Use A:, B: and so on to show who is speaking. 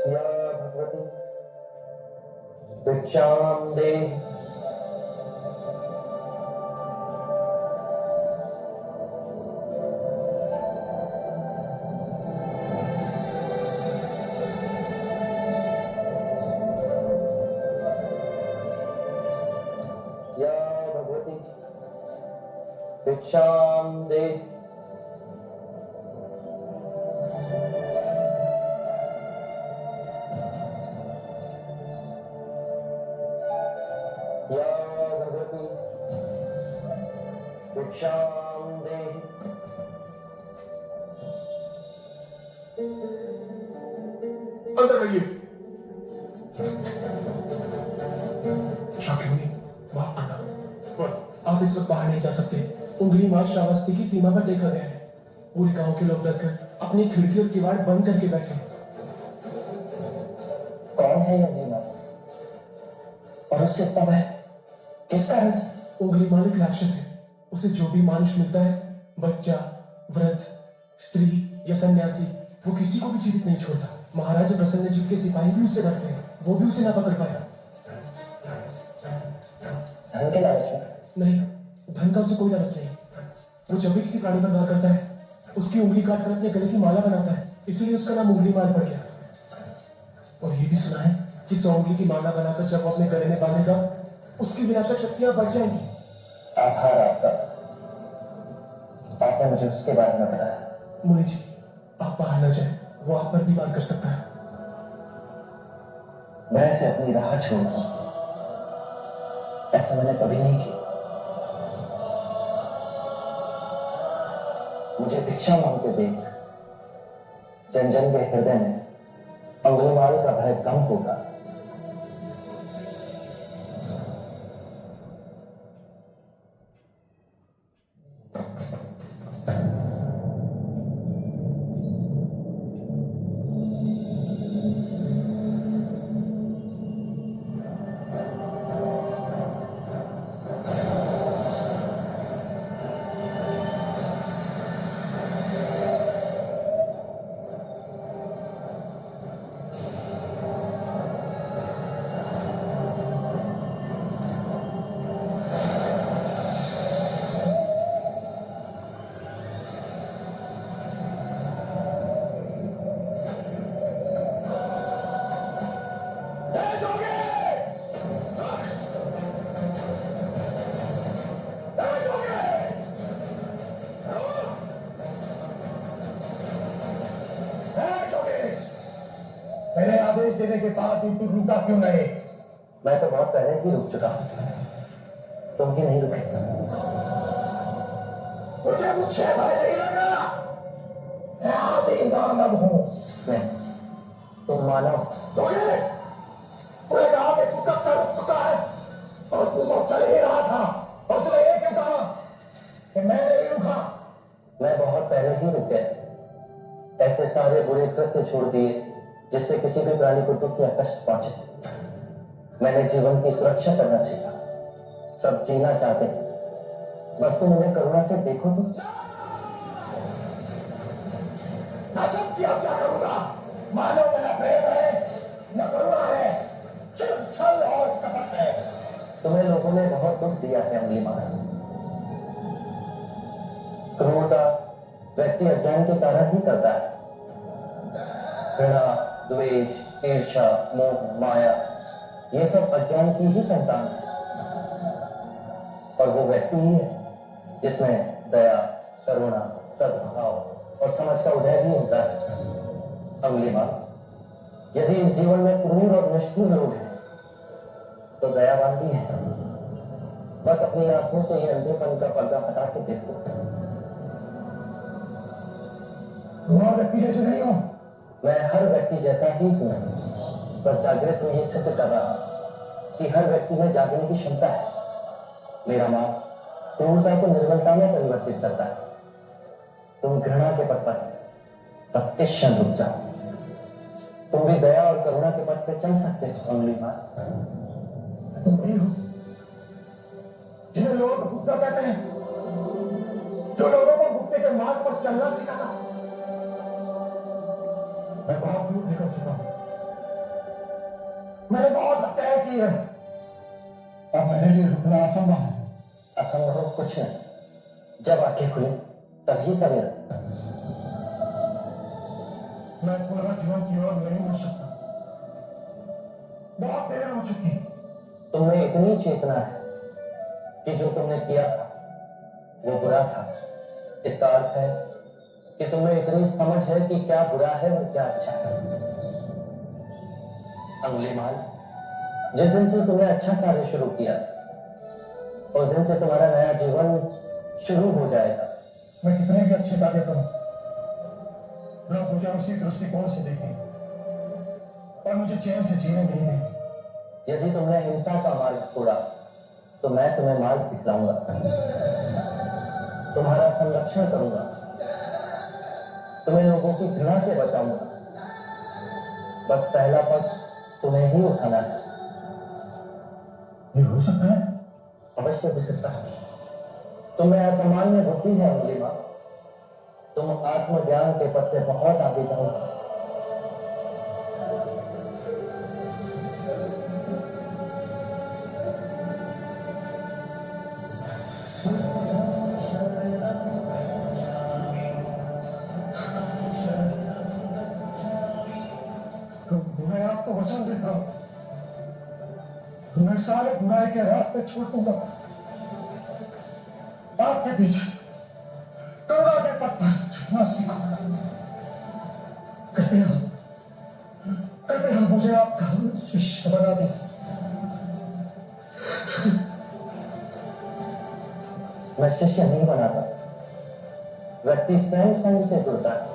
A: या भगवती भिक्षाम दे। या भगवती भिक्षाम दे। या भगवती भिक्षाम दे।
B: अंदर रहिए। शाकिनी, माफ करना।
C: आप इस वक्त बाहर नहीं जा सकते। उंगली मार श्रावस्ती की सीमा पर देखा गया है। पूरे गांव के लोग डरकर अपनी खिड़की और किवाड़ बंद करके बैठे हैं।
A: कौन है ये मीना और उससे इतना भय किस कारण से?
C: उंगली माल एक राक्षस है। उसे जो भी मानुष मिलता है, बच्चा, वृद्ध, स्त्री या सन्यासी, वो किसी को भी जीवित नहीं छोड़ता। महाराजा प्रसन्नजीत के सिपाही भी उससे डरते हैं। वो भी उसे ना पकड़ पाया।
A: धन के लालच में?
C: नहीं, धन का उसे कोई लालच नहीं। वो जब भी किसी प्राणी पर वार करता है, उसकी उंगली काटकर अपने गले की माला बनाता है। इसलिए उसका नाम उंगली माल पड़ गया। और ये भी सुना है कि 100 उंगली की माला बनाकर जब वो अपने गले में बांधेगा, उसकी विनाशक शक्तियां बढ़ जाएंगी।
A: आभार आपका, आपने मुझे उसके बारे में बताया।
C: मुनि जी, आप बाहर न जाए, वो आप पर भी वार कर सकता है।
A: मैं से अपनी राह छोड़ दूं, ऐसा मैंने कभी नहीं किया। मुझे भिक्षा मांगते देख जन जन के हृदय में अंगुलीमाल का भय कम होगा।
B: मैंने आदेश देने के बाद भी तू रुका क्यों नहीं?
A: मैं तो बहुत पहले ही रुक चुका हूं, तुम ही नहीं रुके।
B: मुझे मुझसे भय नहीं लग रहा। मैं आदि मानव हूं।
A: नहीं, तुम मानव।
B: तो ये तूने कहा कि तू कब का रुक चुका है और तू तो चल ही रहा था, और तूने ये क्यों कहा कि मैं नहीं रुका?
A: मैं बहुत पहले ही रुक गया। ऐसे सारे बुरे कृत्य छोड़ दिए जिससे किसी भी प्राणी को दुख या कष्ट पहुंचे। मैंने जीवन की सुरक्षा करना सीखा। सब जीना चाहते हैं, बस तुम मुझे करुणा से देखो तो।
B: मैं सब क्या क्या करूंगा? मानो मेरा प्रेम है, न करुणा है, सिर्फ छल और कपट है।
A: तुम्हें लोगों ने बहुत दुख दिया है अंगुलीमाल। क्रूरता व्यक्ति अज्ञान के कारण ही करता है। घृणा, द्वेष, ईर्ष्या, मोह, माया, ये सब अज्ञान की ही संतान है। और वो व्यक्ति ही है जिसमें दया, करुणा, सद्भाव और समझ का उदय भी होता है। अंगुलीमाल, यदि इस जीवन में क्रूर और निष्ठुर लोग हैं तो दयावान भी है। बस अपनी आंखों से ये अंधेपन का पर्दा हटा के देखो।
B: तुम व्यक्ति जैसे नहीं हो।
A: मैं हर व्यक्ति जैसा ही हूं, बस जागृत में ये सिद्ध कर रहा कि हर व्यक्ति में जागने की क्षमता है। मेरा मार्ग क्रूरता को निर्मलता में परिवर्तित करता है। तुम घृणा के पथ पर हो, बस इस क्षण रुक जाओ। तुम भी दया और करुणा के पथ पर चल सकते हो अंगुलीमाल।
B: तुम वही हो जिन्हें लोग बुद्धा कहते हैं, जो लोगों को बुद्ध के मार्ग पर चलना सिखाता। मैं बहुत दूर निकल चुका हूं, मैंने बहुत हत्याएं की है, अब मेरे लिए रुकना असंभव है।
A: असंभव कुछ नहीं, जब आंखें खुली तभी सवेरा।
B: मैं पुनर्जीवन की ओर नहीं मुड़ सकता, बहुत देर हो चुकी है।
A: तुमने इतनी चेतना है कि जो तुमने किया था वो बुरा था। इसका अर्थ है कि तुम्हें इतनी समझ है कि क्या बुरा है और क्या अच्छा है। अंगुलीमाल, जिस दिन से तुमने अच्छा कार्य शुरू किया उस दिन से तुम्हारा नया जीवन शुरू हो जाएगा।
B: मैं कितने भी अच्छे कार्य करूं, लोग मुझे उसी दृष्टिकोण से देखेंगे और मुझे चैन से जीने नहीं देंगे।
A: यदि तुमने हिंसा का मार्ग छोड़ा तो मैं तुम्हें मार्ग दिखलाऊंगा, तुम्हारा संरक्षण करूंगा, तुम्हें लोगों की घृणा से बचाऊंगा। बस पहला पग तुम्हें ही उठाना है।
B: ये हो सकता है?
A: अवश्य हो सकता है। तुम्हें असामान्य बुद्धि है अंगुलीमाल, तुम आत्मज्ञान के पथ से बहुत आगे जाओगे।
B: मैं आपको वचन देता हूं, मैं सारे बुराई के रास्ते छोड़ दूंगा, आपके पीछे करुणा के पथ पर चलना सीखूंगा। कृपया कृपया मुझे आपका शिष्य बना दीजिए।
A: मैं शिष्य नहीं बनाता, व्यक्ति स्वयं संग से जुड़ता है।